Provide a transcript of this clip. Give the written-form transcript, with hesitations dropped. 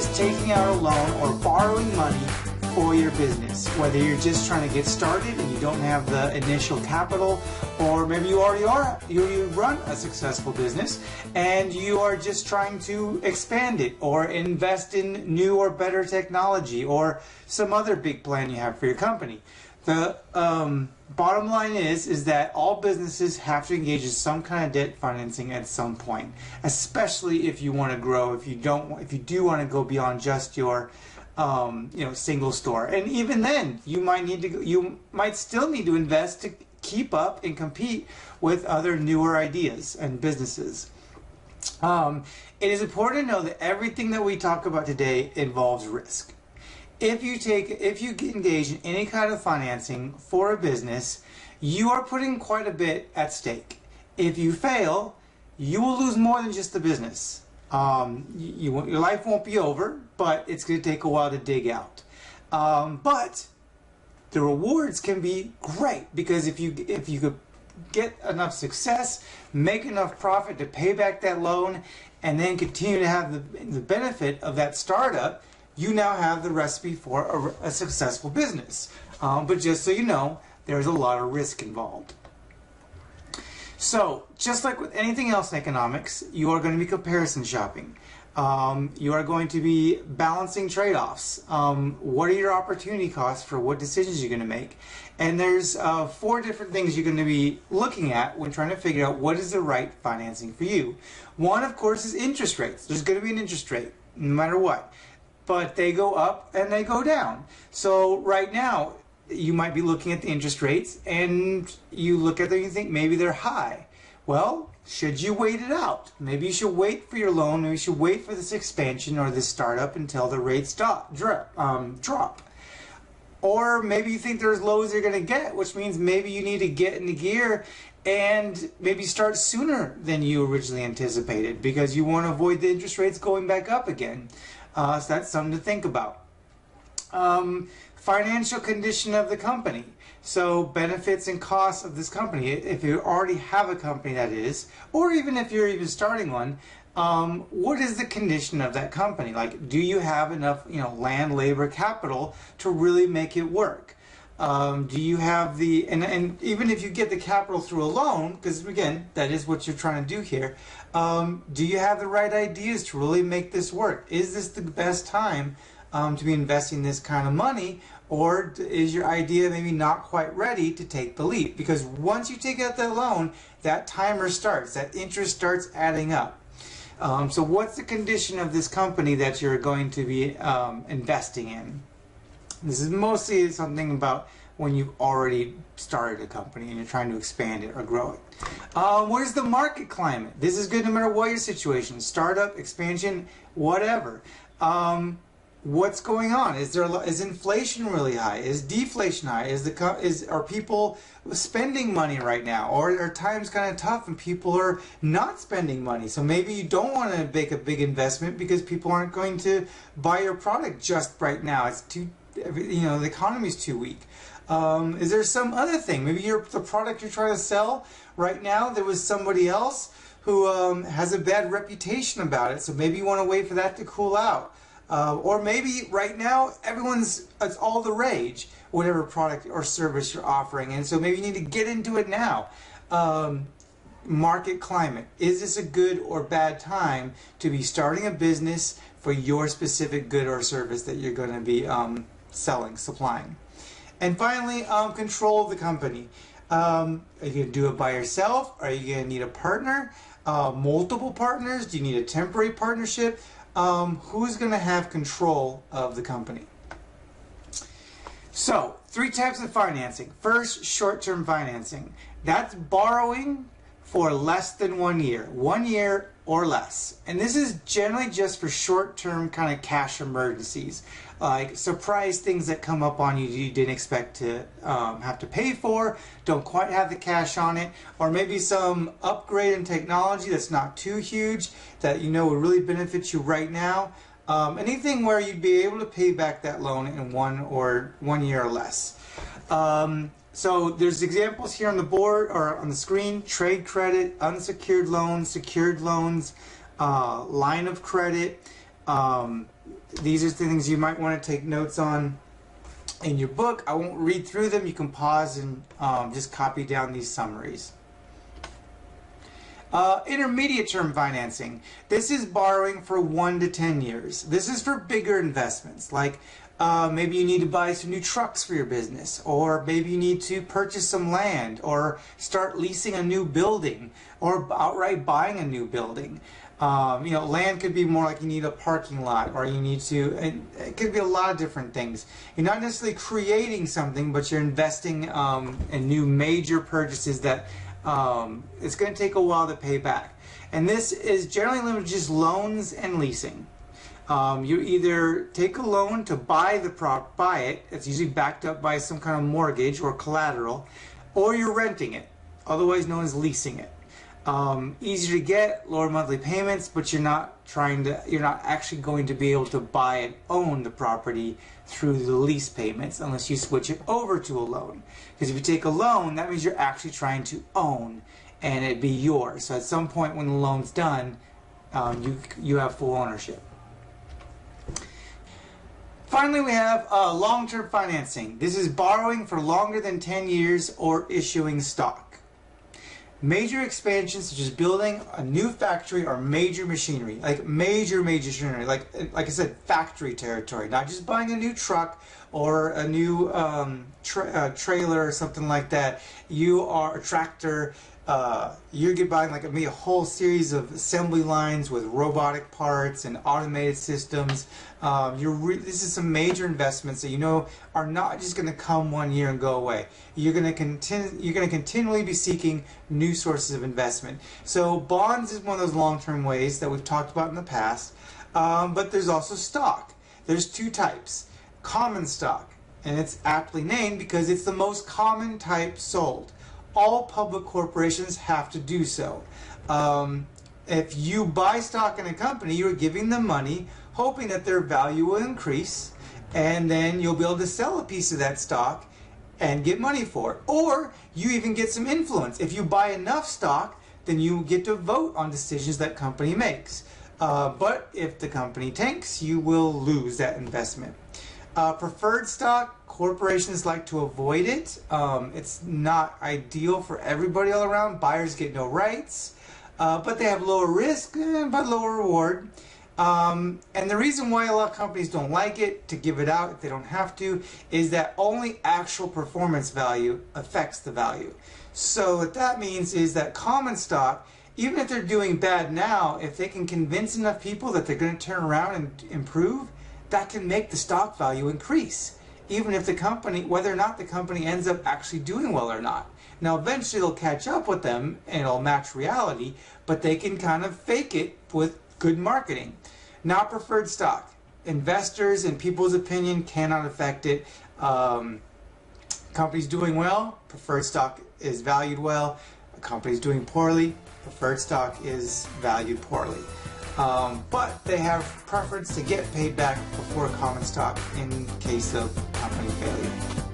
is taking out a loan or borrowing money for your business, whether you're just trying to get started and you don't have the initial capital, or maybe you already are, you run a successful business and you are just trying to expand it or invest in new or better technology or some other big plan you have for your company. The bottom line is that all businesses have to engage in some kind of debt financing at some point, especially if you want to grow. If you do want to go beyond just your single store, and even then, you might still need to invest to keep up and compete with other newer ideas and businesses. It is important to know that everything that we talk about today involves risk. If you engage in any kind of financing for a business, you are putting quite a bit at stake. If you fail, you will lose more than just the business. Your life won't be over, but it's going to take a while to dig out. But the rewards can be great, because if you could get enough success, make enough profit to pay back that loan, and then continue to have the benefit of that startup, you now have the recipe for a successful business. But just so you know, there's a lot of risk involved. So, just like with anything else in economics, you are going to be comparison shopping. You are going to be balancing trade-offs. What are your opportunity costs for what decisions you're going to make? And there's 4 different things you're going to be looking at when trying to figure out what is the right financing for you. One, of course, is interest rates. There's going to be an interest rate, no matter what. But they go up and they go down. So right now, you might be looking at the interest rates and you look at them and you think maybe they're high. Well, should you wait it out? Maybe you should wait for your loan. Maybe you should wait for this expansion or this startup until the rates drop. Or maybe you think they're as low as you're going to get, which means maybe you need to get into gear and maybe start sooner than you originally anticipated, because you want to avoid the interest rates going back up again. So that's something to think about. Financial condition of the company. So benefits and costs of this company. If you already have a company, that is, or even if you're even starting one, what is the condition of that company? Like, do you have enough, land, labor, capital to really make it work? Do you have and even if you get the capital through a loan, because again, that is what you're trying to do here, do you have the right ideas to really make this work? Is this the best time to be investing this kind of money, or is your idea maybe not quite ready to take the leap? Because once you take out that loan, that timer starts, that interest starts adding up. So what's the condition of this company that you're going to be investing in? This is mostly something about when you've already started a company and you're trying to expand it or grow it. Where's the market climate? This is good no matter what your situation, startup, expansion, whatever. What's going on? Is inflation really high? Is deflation high? Are people spending money right now? Or are times kind of tough and people are not spending money? So maybe you don't want to make a big investment because people aren't going to buy your product just right now. It's too, the economy's too weak. Is there some other thing? Maybe the product you're trying to sell right now, there was somebody else who has a bad reputation about it. So maybe you want to wait for that to cool out. Or maybe right now it's all the rage, whatever product or service you're offering, and so maybe you need to get into it now. Market climate. Is this a good or bad time to be starting a business for your specific good or service that you're going to be supplying? And finally, control of the company. Are you going to do it by yourself? Are you going to need a partner? Multiple partners? Do you need a temporary partnership? Who's going to have control of the company? So, 3 types of financing. First, short-term financing. That's borrowing for less than 1 year. 1 year or less. And this is generally just for short-term kind of cash emergencies. Like surprise things that come up on you didn't expect to have to pay for, don't quite have the cash on it, or maybe some upgrade in technology that's not too huge that would really benefit you right now. Anything where you'd be able to pay back that loan in 1 year or less. So there's examples here on the board or on the screen: trade credit, unsecured loans, secured loans, line of credit, these are the things you might want to take notes on in your book. I won't read through them. You can pause and just copy down these summaries. Intermediate term financing. This is borrowing for 1 to 10 years. This is for bigger investments, like maybe you need to buy some new trucks for your business, or maybe you need to purchase some land, or start leasing a new building, or outright buying a new building. Land could be more like you need a parking lot, or you need to, and it could be a lot of different things. You're not necessarily creating something, but you're investing in new major purchases that it's going to take a while to pay back. And this is generally limited to just loans and leasing. You either take a loan to buy it, it's usually backed up by some kind of mortgage or collateral, or you're renting it, otherwise known as leasing it. Easier to get, lower monthly payments, but you're not actually going to be able to buy and own the property through the lease payments unless you switch it over to a loan. Because if you take a loan, that means you're actually trying to own, and it'd be yours. So at some point when the loan's done, you have full ownership. Finally, we have long-term financing. This is borrowing for longer than 10 years or issuing stock. Major expansions such as building a new factory or major machinery, like major machinery, like I said, factory territory, not just buying a new truck or a new trailer or something like that. You are a tractor. You're buying like maybe a whole series of assembly lines with robotic parts and automated systems. This is some major investments that are not just going to come 1 year and go away. You're going to continually be seeking new sources of investment. So bonds is one of those long-term ways that we've talked about in the past. But there's also stock. There's 2 types. Common stock, and it's aptly named because it's the most common type sold. All public corporations have to do so. If you buy stock in a company, you're giving them money, hoping that their value will increase, and then you'll be able to sell a piece of that stock and get money for it. Or you even get some influence. If you buy enough stock, then you get to vote on decisions that company makes. But if the company tanks, you will lose that investment. Preferred stock, corporations like to avoid it. It's not ideal for everybody all around. Buyers get no rights, but they have lower risk but lower reward. And the reason why a lot of companies don't like it, to give it out if they don't have to, is that only actual performance value affects the value. So what that means is that common stock, even if they're doing bad now, if they can convince enough people that they're going to turn around and improve, that can make the stock value increase, even if the company, whether or not the company ends up actually doing well or not. Now eventually it'll catch up with them and it'll match reality, but they can kind of fake it with good marketing. Not preferred stock. Investors and people's opinion cannot affect it. Companies doing well, preferred stock is valued well. A company's doing poorly, preferred stock is valued poorly. But they have preference to get paid back before common stock in case of company failure.